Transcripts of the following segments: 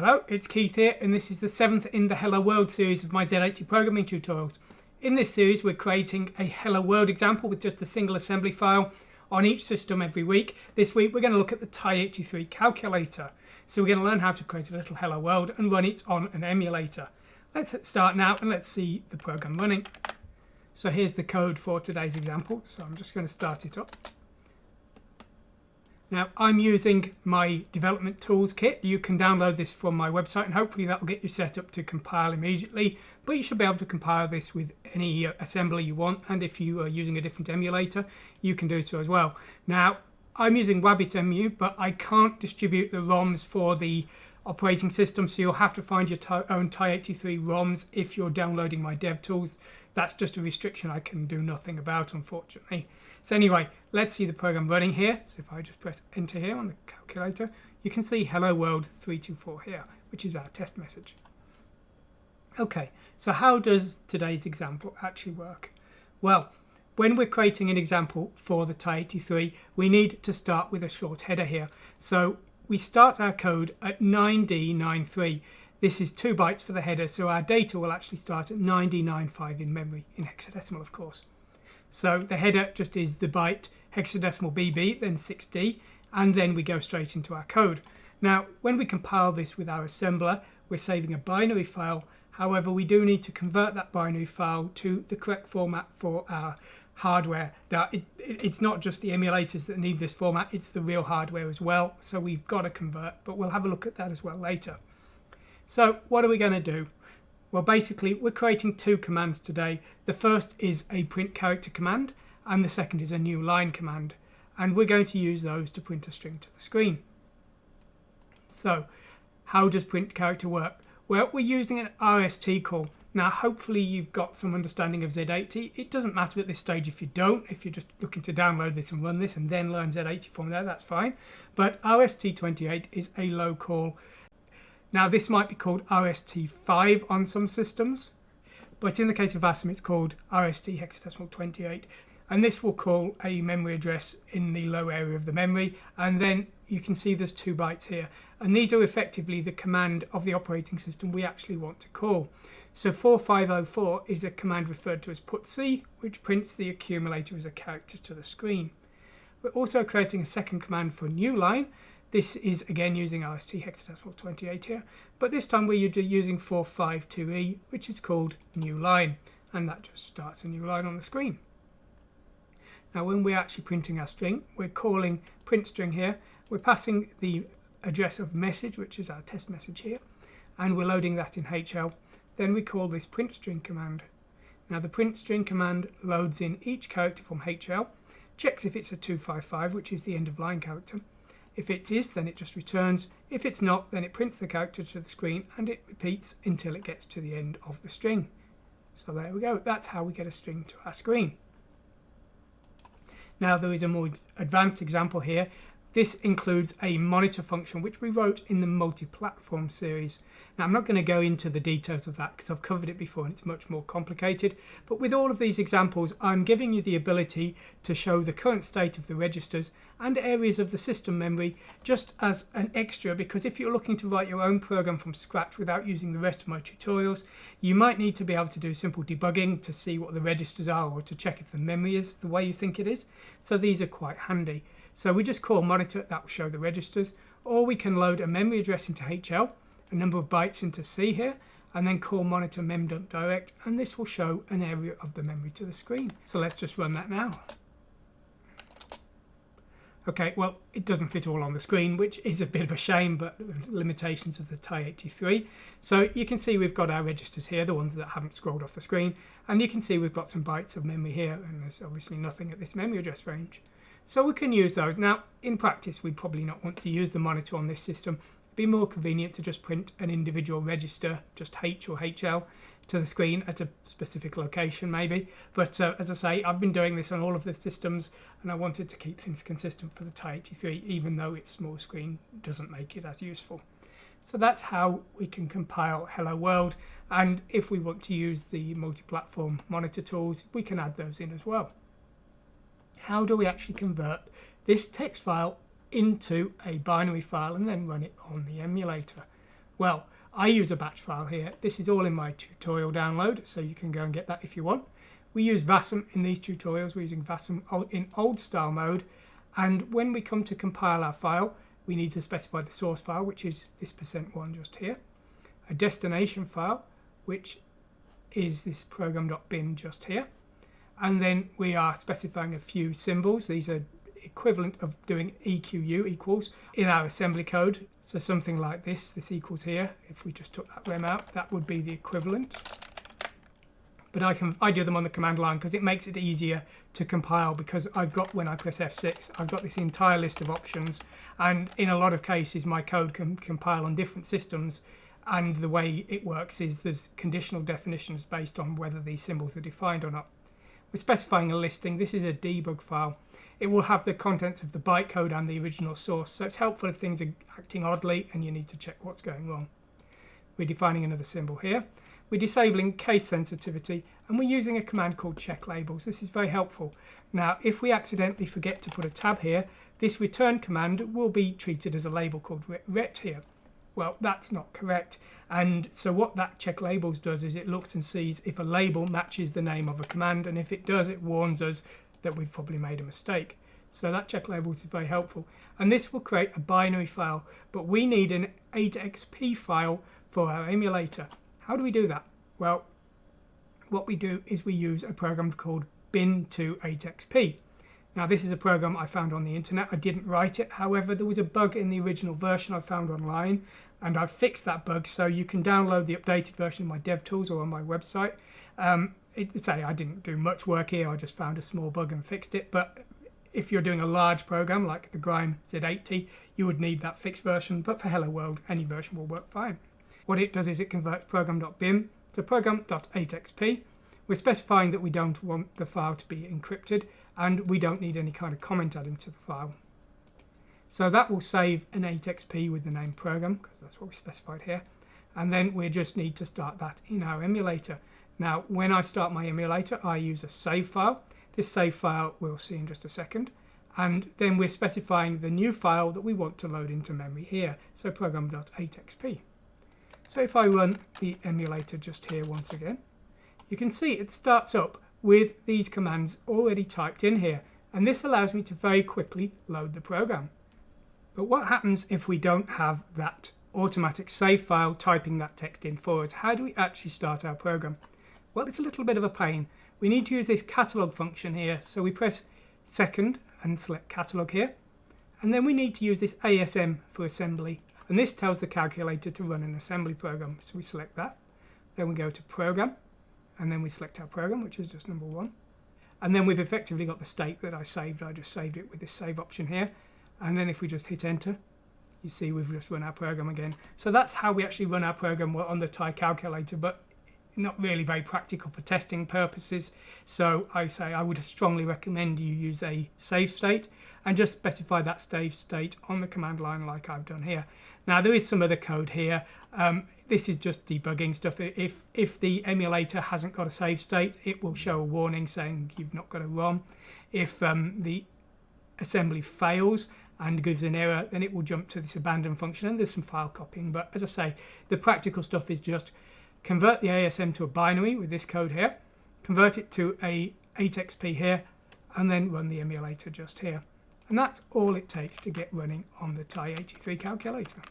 Hello, it's Keith here, and this is the 7th in the Hello World series of my Z80 programming tutorials. In this series, we're creating a Hello World example with just a single assembly file on each system every week. This week, we're going to look at the TI-83 calculator. So we're going to learn how to create a little Hello World and run it on an emulator. Let's start now and let's see the program running. So here's the code for today's example. So I'm just going to start it up. Now, I'm using my development tools kit. You can download this from my website and hopefully that will get you set up to compile immediately. But you should be able to compile this with any assembler you want. And if you are using a different emulator, you can do so as well. Now, I'm using WabbitMU, but I can't distribute the ROMs for the operating system. So you'll have to find your own TI-83 ROMs if you're downloading my dev tools. That's just a restriction I can do nothing about, unfortunately. So anyway, let's see the program running here. So if I just press enter here on the calculator, you can see Hello World 324 here, which is our test message. Okay, so how does today's example actually work? Well, when we're creating an example for the TI-83, we need to start with a short header here. So we start our code at 9D93. This is 2 bytes for the header, so our data will actually start at 9D95 in memory, in hexadecimal of course. So the header just is the byte hexadecimal BB, then 6D, and then we go straight into our code. Now, when we compile this with our assembler, we're saving a binary file. However, we do need to convert that binary file to the correct format for our hardware. Now, it's not just the emulators that need this format, it's the real hardware as well. So we've got to convert, but we'll have a look at that as well later. So what are we going to do? Well, basically, we're creating 2 commands today. The first is a print character command, and the second is a new line command. And we're going to use those to print a string to the screen. So, how does print character work? Well, we're using an RST call. Now, hopefully you've got some understanding of Z80. It doesn't matter at this stage if you don't. If you're just looking to download this and run this and then learn Z80 from there, that's fine. But RST28 is a low call. Now, this might be called RST5 on some systems, but in the case of ASM, it's called RST hexadecimal 28. And this will call a memory address in the low area of the memory. And then you can see there's 2 bytes here. And these are effectively the command of the operating system we actually want to call. So 4504 is a command referred to as putC, which prints the accumulator as a character to the screen. We're also creating a second command for new line. This is again using RST hexadecimal 28 here, but this time we're using 452E, which is called new line, and that just starts a new line on the screen. Now, when we're actually printing our string, we're calling print string here. We're passing the address of message, which is our test message here, and we're loading that in HL. Then we call this print string command. Now, the print string command loads in each character from HL, checks if it's a 255, which is the end of line character. If it is, then it just returns. If it's not, then it prints the character to the screen and it repeats until it gets to the end of the string. So there we go. That's how we get a string to our screen. Now, there is a more advanced example here. This includes a monitor function, which we wrote in the multi-platform series. Now, I'm not going to go into the details of that because I've covered it before and it's much more complicated. But with all of these examples, I'm giving you the ability to show the current state of the registers and areas of the system memory just as an extra, because if you're looking to write your own program from scratch without using the rest of my tutorials, you might need to be able to do simple debugging to see what the registers are or to check if the memory is the way you think it is. So these are quite handy. So we just call monitor, that will show the registers, or we can load a memory address into HL, a number of bytes into C here, and then call monitor mem.direct, and this will show an area of the memory to the screen. So let's just run that now. Okay, well, it doesn't fit all on the screen, which is a bit of a shame, but limitations of the TI-83. So you can see we've got our registers here, the ones that haven't scrolled off the screen, and you can see we've got some bytes of memory here, and there's obviously nothing at this memory address range. So we can use those. Now, in practice, we'd probably not want to use the monitor on this system. It'd be more convenient to just print an individual register, just H or HL, to the screen at a specific location maybe. But as I say, I've been doing this on all of the systems, and I wanted to keep things consistent for the TI-83, even though its small screen doesn't make it as useful. So that's how we can compile Hello World. And if we want to use the multi-platform monitor tools, we can add those in as well. How do we actually convert this text file into a binary file and then run it on the emulator? Well, I use a batch file here. This is all in my tutorial download, so you can go and get that if you want. We use Vasm in these tutorials. We're using Vasm in old style mode, and when we come to compile our file, we need to specify the source file, which is this %1 just here, a destination file, which is this program.bin just here, and then we are specifying a few symbols. These are equivalent of doing EQU equals in our assembly code. So something like this equals here. If we just took that rem out, that would be the equivalent. But I do them on the command line because it makes it easier to compile, because I've got, when I press F6, I've got this entire list of options, and in a lot of cases my code can compile on different systems, and the way it works is there's conditional definitions based on whether these symbols are defined or not. We're specifying a listing. This is a debug file. It will have the contents of the bytecode and the original source, so it's helpful if things are acting oddly and you need to check what's going wrong. We're defining another symbol here. We're disabling case sensitivity, and we're using a command called check labels. This is very helpful. Now, if we accidentally forget to put a tab here, this return command will be treated as a label called ret here. Well, that's not correct. And so what that check labels does is it looks and sees if a label matches the name of a command, and if it does, it warns us that we've probably made a mistake. So that check labels is very helpful. And this will create a binary file, but we need an 8xp file for our emulator. How do we do that? Well, what we do is we use a program called bin2-8xp. Now, this is a program I found on the internet. I didn't write it. However, there was a bug in the original version I found online, and I've fixed that bug, so you can download the updated version of my DevTools or on my website. I didn't do much work here. I just found a small bug and fixed it. But if you're doing a large program like the Grime Z80, you would need that fixed version. But for Hello World, any version will work fine. What it does is it converts program.bin to program.8xp. We're specifying that we don't want the file to be encrypted, and we don't need any kind of comment adding to the file. So that will save an 8xp with the name program, because that's what we specified here. And then we just need to start that in our emulator. Now, when I start my emulator, I use a save file. This save file we'll see in just a second. And then we're specifying the new file that we want to load into memory here. So program.8xp. So if I run the emulator just here once again, you can see it starts up with these commands already typed in here. And this allows me to very quickly load the program. But what happens if we don't have that automatic save file typing that text in for us? How do we actually start our program? Well, it's a little bit of a pain. We need to use this catalog function here. So we press second and select catalog here. And then we need to use this ASM for assembly. And this tells the calculator to run an assembly program. So we select that. Then we go to program. And then we select our program, which is just number 1. And then we've effectively got the state that I saved. I just saved it with this save option here. And then if we just hit enter, you see we've just run our program again. So that's how we actually run our program on the TI calculator, but not really very practical for testing purposes. So I would strongly recommend you use a save state and just specify that save state on the command line like I've done here. Now, there is some other code here. This is just debugging stuff. If the emulator hasn't got a save state, it will show a warning saying you've not got a ROM. If the assembly fails and gives an error, then it will jump to this abandon function, and there's some file copying. But as I say, the practical stuff is just convert the ASM to a binary with this code here, convert it to a 8xp here, and then run the emulator just here. And that's all it takes to get running on the TI-83 calculator.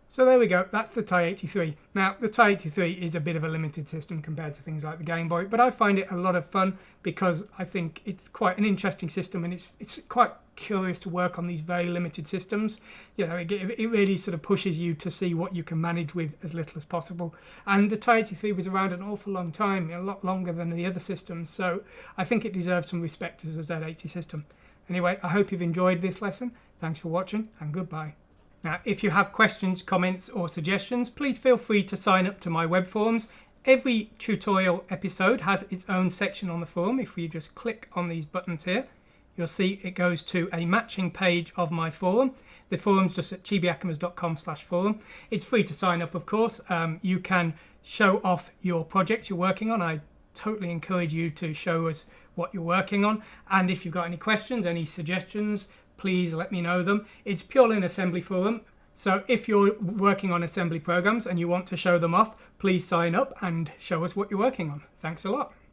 So there we go, that's the TI-83. Now, the TI-83 is a bit of a limited system compared to things like the Game Boy, but I find it a lot of fun because I think it's quite an interesting system, and it's quite curious to work on these very limited systems. You know, it really sort of pushes you to see what you can manage with as little as possible. And the TI-83 was around an awful long time, a lot longer than the other systems, so I think it deserves some respect as a Z80 system. Anyway, I hope you've enjoyed this lesson. Thanks for watching, and goodbye. Now, if you have questions, comments or suggestions, please feel free to sign up to my web forums. Every tutorial episode has its own section on the forum. If you just click on these buttons here, you'll see it goes to a matching page of my forum. The forum's just at chibiakimas.com/forum. It's free to sign up, of course. You can show off your projects you're working on. I totally encourage you to show us what you're working on. And if you've got any questions, any suggestions, please let me know them. It's purely an assembly forum, So if you're working on assembly programs and you want to show them off, please sign up and show us what you're working on. Thanks a lot.